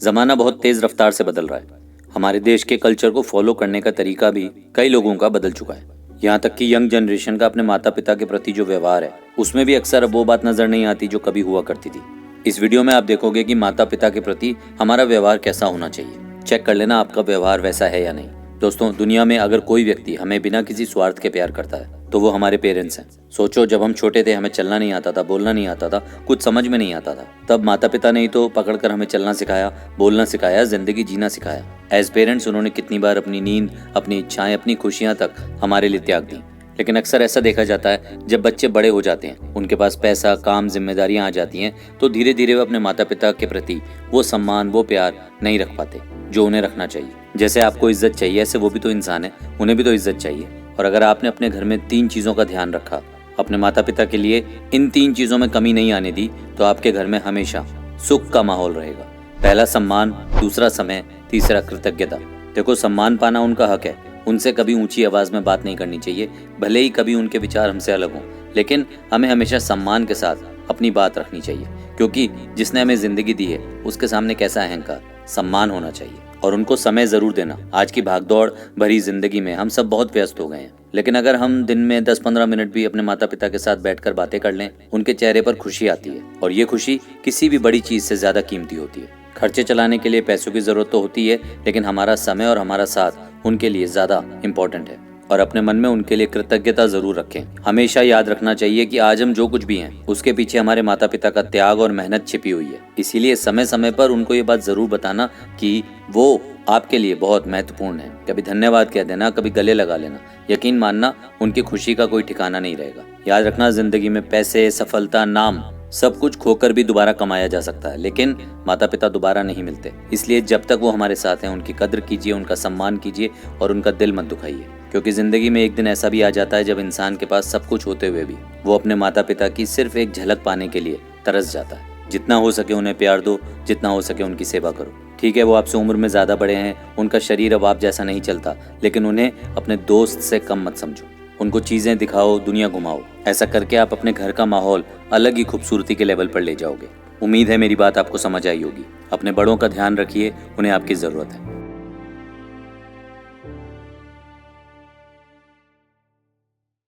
जमाना बहुत तेज रफ्तार से बदल रहा है। हमारे देश के कल्चर को फॉलो करने का तरीका भी कई लोगों का बदल चुका है। यहाँ तक कि यंग जनरेशन का अपने माता पिता के प्रति जो व्यवहार है उसमें भी अक्सर अब वो बात नजर नहीं आती जो कभी हुआ करती थी। इस वीडियो में आप देखोगे कि माता पिता के प्रति हमारा व्यवहार कैसा होना चाहिए। चेक कर लेना आपका व्यवहार वैसा है या नहीं। दोस्तों, दुनिया में अगर कोई व्यक्ति हमें बिना किसी स्वार्थ के प्यार करता है तो वो हमारे पेरेंट्स हैं। सोचो, जब हम छोटे थे, हमें चलना नहीं आता था, बोलना नहीं आता था, कुछ समझ में नहीं आता था, तब माता पिता ने ही तो पकड़कर हमें चलना सिखाया, बोलना सिखाया, जिंदगी जीना सिखाया। एज पेरेंट्स उन्होंने कितनी बार अपनी नींद, अपनी इच्छाएं, अपनी खुशियां तक हमारे लिए त्याग दी। लेकिन अक्सर ऐसा देखा जाता है, जब बच्चे बड़े हो जाते हैं, उनके पास पैसा, काम, जिम्मेदारियां आ जाती हैं, तो धीरे धीरे वे अपने माता पिता के प्रति वो सम्मान, वो प्यार नहीं रख पाते जो उन्हें रखना चाहिए। जैसे आपको इज्जत चाहिए, ऐसे वो भी तो इंसान है, उन्हें भी तो इज्जत चाहिए। और अगर आपने अपने घर में 3 चीज़ों का ध्यान रखा, अपने माता पिता के लिए इन 3 चीज़ों में कमी नहीं आने दी, तो आपके घर में हमेशा सुख का माहौल रहेगा। पहला सम्मान, दूसरा समय, तीसरा कृतज्ञता। देखो, सम्मान पाना उनका हक है, उनसे कभी ऊंची आवाज में बात नहीं करनी चाहिए, भले ही कभी उनके विचार हमसे अलग हों, लेकिन हमें हमेशा सम्मान के साथ अपनी बात रखनी चाहिए, क्योंकि जिसने हमें जिंदगी दी है उसके सामने कैसा अहंकार, सम्मान होना चाहिए। और उनको समय जरूर देना। आज की भागदौड़ भरी जिंदगी में हम सब बहुत व्यस्त हो गए हैं, लेकिन अगर हम दिन में 10-15 मिनट भी अपने माता पिता के साथ बैठकर बातें कर लें, उनके चेहरे पर खुशी आती है, और ये खुशी किसी भी बड़ी चीज से ज्यादा कीमती होती है। खर्चे चलाने के लिए पैसों की जरूरत तो होती है, लेकिन हमारा समय और हमारा साथ उनके लिए ज्यादा इम्पोर्टेंट है। और अपने मन में उनके लिए कृतज्ञता जरूर रखें। हमेशा याद रखना चाहिए कि आज हम जो कुछ भी हैं, उसके पीछे हमारे माता पिता का त्याग और मेहनत छिपी हुई है। इसीलिए समय समय पर उनको ये बात जरूर बताना कि वो आपके लिए बहुत महत्वपूर्ण है। कभी धन्यवाद कह देना, कभी गले लगा लेना। यकीन मानना, उनकी खुशी का कोई ठिकाना नहीं रहेगा। याद रखना, जिंदगी में पैसे, सफलता, नाम, सब कुछ खोकर भी दोबारा कमाया जा सकता है, लेकिन माता पिता दोबारा नहीं मिलते। इसलिए जब तक वो हमारे साथ हैं, उनकी कद्र कीजिए, उनका सम्मान कीजिए और उनका दिल मत दुखाइए। क्योंकि जिंदगी में एक दिन ऐसा भी आ जाता है जब इंसान के पास सब कुछ होते हुए भी वो अपने माता पिता की सिर्फ एक झलक पाने के लिए तरस जाता है। जितना हो सके उन्हें प्यार दो, जितना हो सके उनकी सेवा करो। ठीक है, वो आपसे उम्र में ज्यादा बड़े हैं, उनका शरीर अब आप जैसा नहीं चलता, लेकिन उन्हें अपने दोस्त से कम मत समझो। उनको चीजें दिखाओ, दुनिया घुमाओ। ऐसा करके आप अपने घर का माहौल अलग ही खूबसूरती के लेवल पर ले जाओगे। उम्मीद है मेरी बात आपको समझ आई होगी। अपने बड़ों का ध्यान रखिए, उन्हें आपकी जरूरत है।